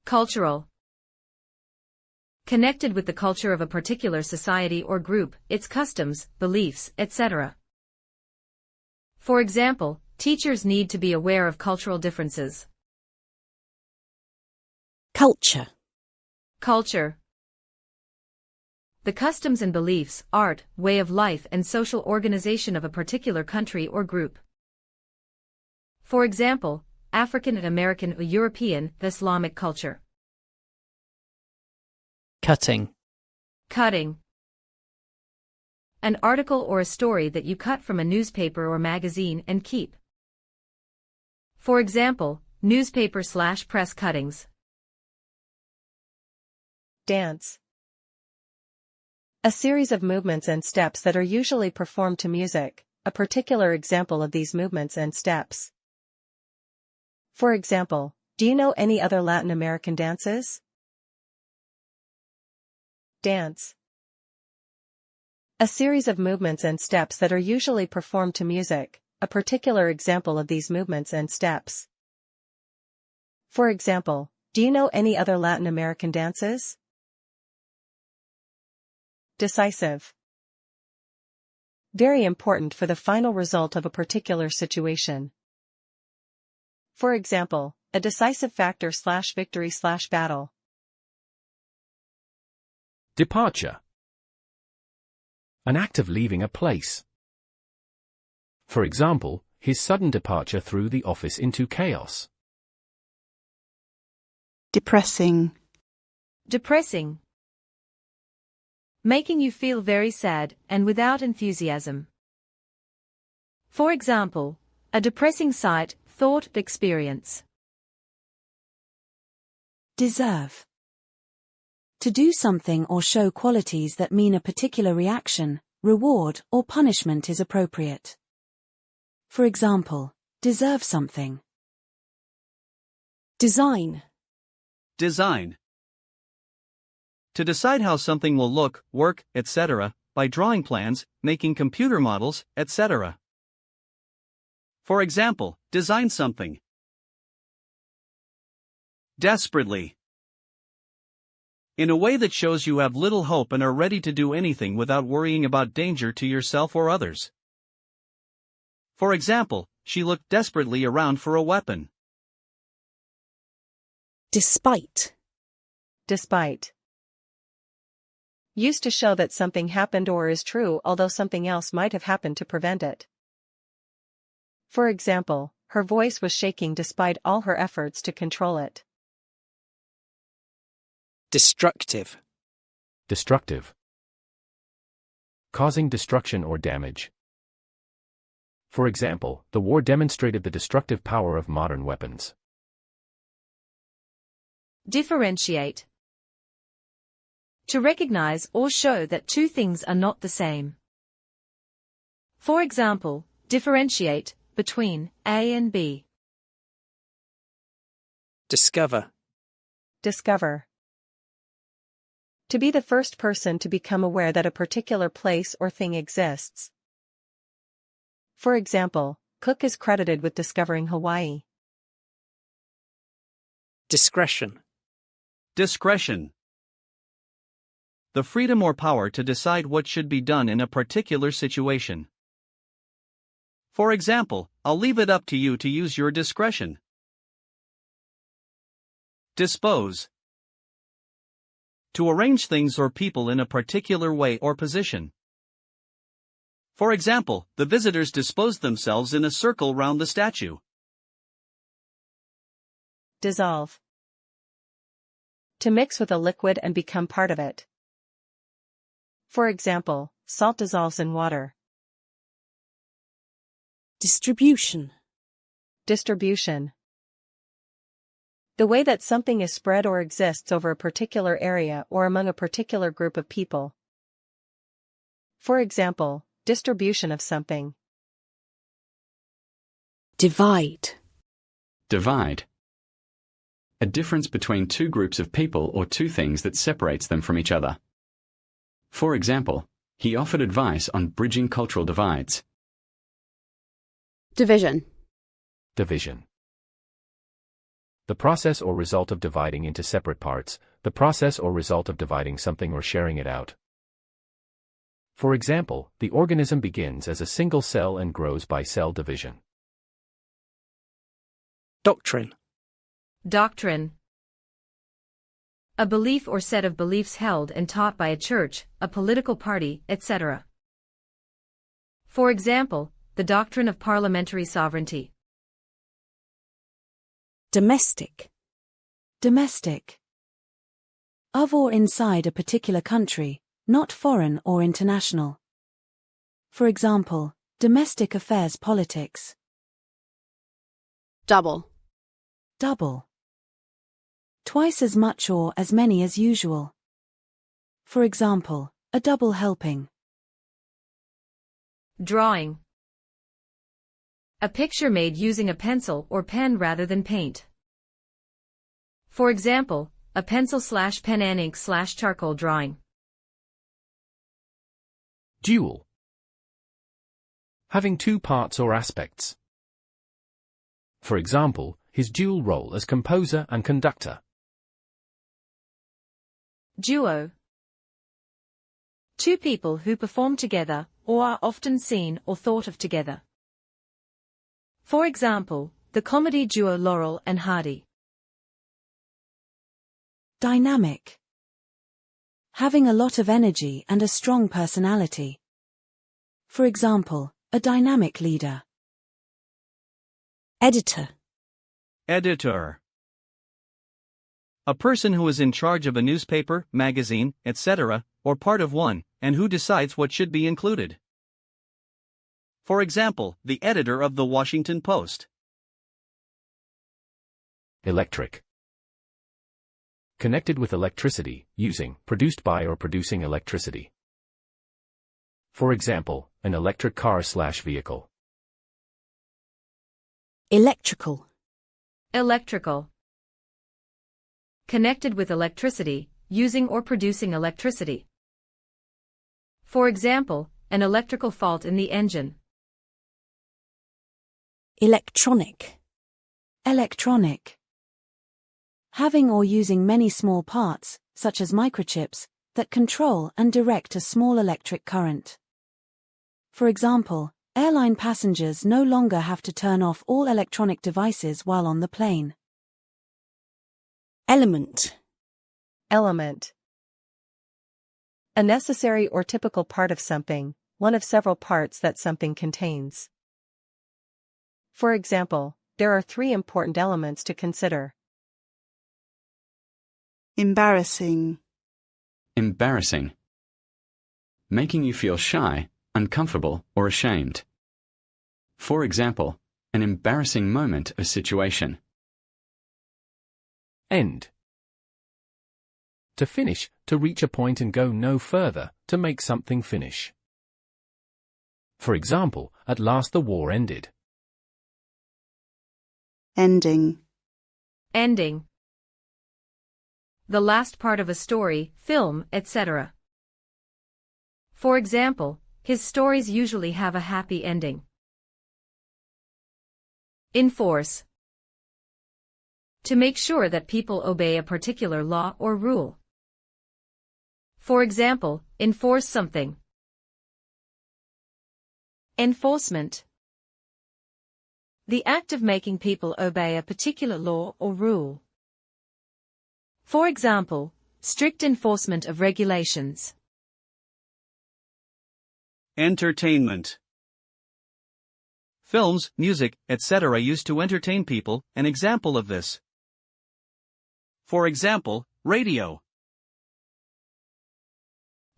Cultural. Connected with the culture of a particular society or group, its customs, beliefs, etc. For example, teachers need to be aware of cultural differences. Culture. Culture. The customs and beliefs, art, way of life and social organization of a particular country or group. For example, African American or European, Islamic culture. Cutting. Cutting. An article or a story that you cut from a newspaper or magazine and keep. For example, newspaper/press cuttings. Dance. A series of movements and steps that are usually performed to music, a particular example of these movements and steps. For example, do you know any other Latin American dances? Dance. A series of movements and steps that are usually performed to music, a particular example of these movements and steps. For example, do you know any other Latin American dances? Decisive. Very important for the final result of a particular situation. For example, a decisive factor/victory/battle. Departure. An act of leaving a place. For example, his sudden departure threw the office into chaos. Depressing. Depressing. Making you feel very sad and without enthusiasm. For example, a depressing sight, thought, experience. Deserve. To do something or show qualities that mean a particular reaction, reward, or punishment is appropriate. For example, deserve something. Design. Design. To decide how something will look, work, etc., by drawing plans, making computer models, etc. For example, design something. Desperately. In a way that shows you have little hope and are ready to do anything without worrying about danger to yourself or others. For example, she looked desperately around for a weapon. Despite. Despite. Used to show that something happened or is true although something else might have happened to prevent it. For example, her voice was shaking despite all her efforts to control it. Destructive. Destructive. Causing destruction or damage. For example, the war demonstrated the destructive power of modern weapons. Differentiate. To recognize or show that two things are not the same. For example, differentiate between A and B. Discover. Discover. To be the first person to become aware that a particular place or thing exists. For example, Cook is credited with discovering Hawaii. Discretion. Discretion. The freedom or power to decide what should be done in a particular situation. For example, I'll leave it up to you to use your discretion. Dispose. To arrange things or people in a particular way or position. For example, the visitors disposed themselves in a circle round the statue. Dissolve. To mix with a liquid and become part of it. For example, salt dissolves in water. Distribution. Distribution. The way that something is spread or exists over a particular area or among a particular group of people. For example, distribution of something. Divide. Divide. A difference between two groups of people or two things that separates them from each other. For example, he offered advice on bridging cultural divides. Division. Division. the process or result of dividing into separate parts, the process or result of dividing something or sharing it out. For example, the organism begins as a single cell and grows by cell division. Doctrine. Doctrine. A belief or set of beliefs held and taught by a church, a political party, etc. For example, the doctrine of parliamentary sovereignty. Domestic. Domestic. Of or inside a particular country, not foreign or international. For example, domestic affairs politics. Double. Double. Twice as much or as many as usual. For example, a double helping. Drawing. A picture made using a pencil or pen rather than paint. For example, a pencil/pen and ink/charcoal drawing. Dual. Having two parts or aspects. For example, his dual role as composer and conductor. Duo. Two people who perform together, or are often seen or thought of together. For example, the comedy duo Laurel and Hardy. Dynamic. Having a lot of energy and a strong personality. For example, a dynamic leader. Editor. Editor. A person who is in charge of a newspaper, magazine, etc., or part of one, and who decides what should be included. For example, the editor of the Washington Post. Electric. Connected with electricity, using, produced by or producing electricity. For example, an electric car/vehicle. Electrical. Electrical. Connected with electricity, using or producing electricity. For example, an electrical fault in the engine. Electronic. Electronic. Having or using many small parts, such as microchips, that control and direct a small electric current. For example, airline passengers no longer have to turn off all electronic devices while on the plane. Element. Element. A necessary or typical part of something, one of several parts that something contains. For example, there are 3 important elements to consider. Embarrassing. Embarrassing. Making you feel shy, uncomfortable, or ashamed. For example, an embarrassing moment or situation. End. To finish, to reach a point and go no further, to make something finish. For example, at last the war ended. Ending. Ending. The last part of a story, film, etc. For example, his stories usually have a happy ending. Enforce. To make sure that people obey a particular law or rule. For example, enforce something. Enforcement. The act of making people obey a particular law or rule. For example, strict enforcement of regulations. Entertainment. Films, music, etc. used to entertain people, an example of this. For example, radio.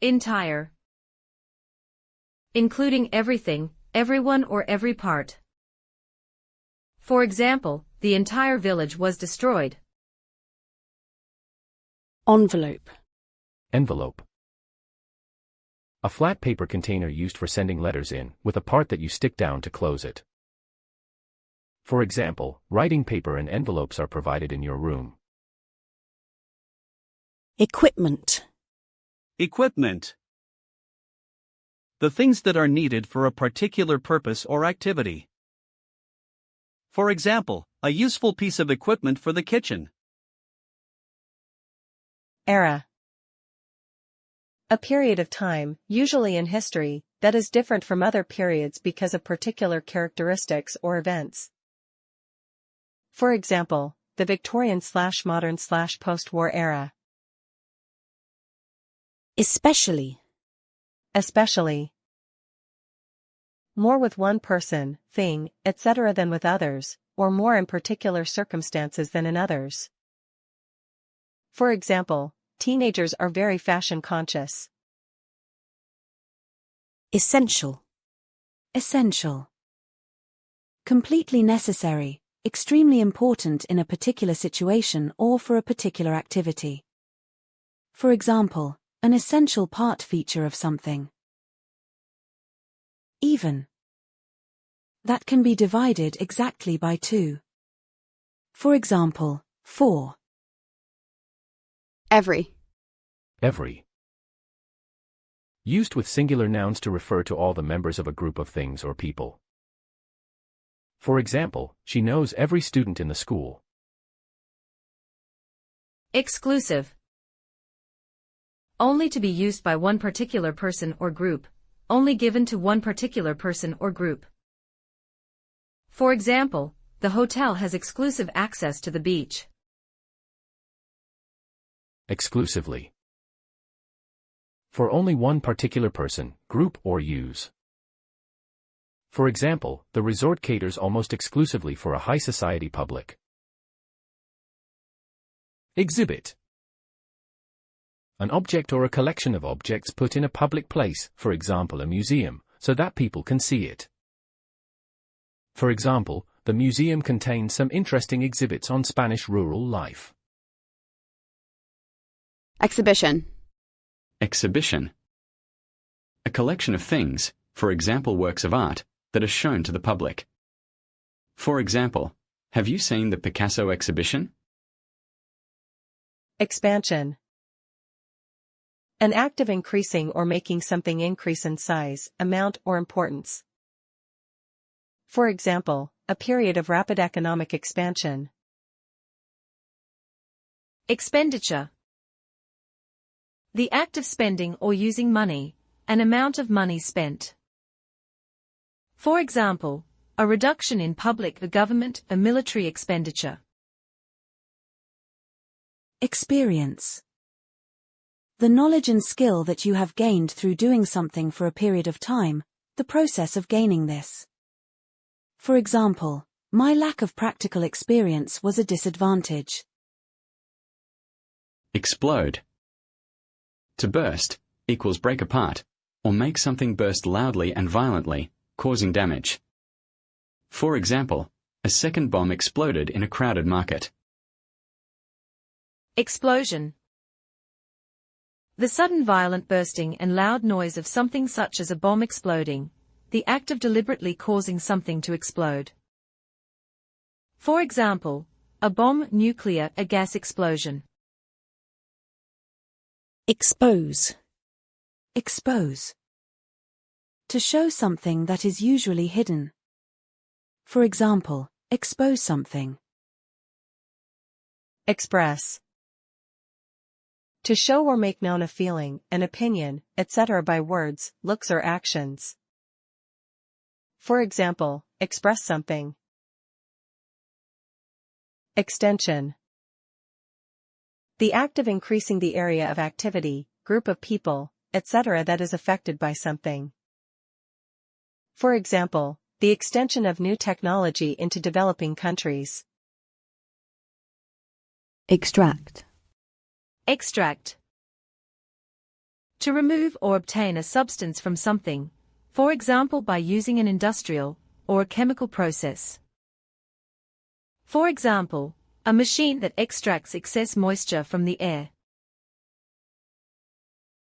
Entire. Including everything, everyone or every part. For example, the entire village was destroyed. Envelope. Envelope. A flat paper container used for sending letters in, with a part that you stick down to close it. For example, writing paper and envelopes are provided in your room. Equipment. Equipment. The things that are needed for a particular purpose or activity. For example, a useful piece of equipment for the kitchen. Era. A period of time, usually in history, that is different from other periods because of particular characteristics or events. For example, the Victorian/modern/post-war era. Especially. Especially. More with one person, thing, etc. than with others, or more in particular circumstances than in others. For example, teenagers are very fashion conscious. Essential. Essential. Completely necessary, extremely important in a particular situation or for a particular activity. For example, an essential part feature of something. Even. That can be divided exactly by 2. For example, 4. Every. Every. Used with singular nouns to refer to all the members of a group of things or people. For example, she knows every student in the school. Exclusive. Only to be used by one particular person or group, only given to one particular person or group. For example, the hotel has exclusive access to the beach. Exclusively. For only one particular person, group or use. For example, the resort caters almost exclusively for a high society public. Exhibit. An object or a collection of objects put in a public place, for example a museum, so that people can see it. For example, the museum contains some interesting exhibits on Spanish rural life. Exhibition. Exhibition. A collection of things, for example works of art, that are shown to the public. For example, have you seen the Picasso exhibition? Expansion. An act of increasing or making something increase in size, amount or importance. For example, a period of rapid economic expansion. Expenditure. The act of spending or using money, an amount of money spent. For example, a reduction in public, a government, a military expenditure. Experience. The knowledge and skill that you have gained through doing something for a period of time, the process of gaining this. For example, my lack of practical experience was a disadvantage. Explode. To burst equals break apart, or make something burst loudly and violently, causing damage. For example, a second bomb exploded in a crowded market. Explosion. The sudden violent bursting and loud noise of something such as a bomb exploding, the act of deliberately causing something to explode. For example, a bomb, nuclear, a gas explosion. Expose. Expose. To show something that is usually hidden. For example, expose something. Express. To show or make known a feeling, an opinion, etc. by words, looks or actions. For example, express something. Extension. The act of increasing the area of activity, group of people, etc. that is affected by something. For example, the extension of new technology into developing countries. Extract. Extract. To remove or obtain a substance from something, for example by using an industrial or a chemical process. For example, a machine that extracts excess moisture from the air.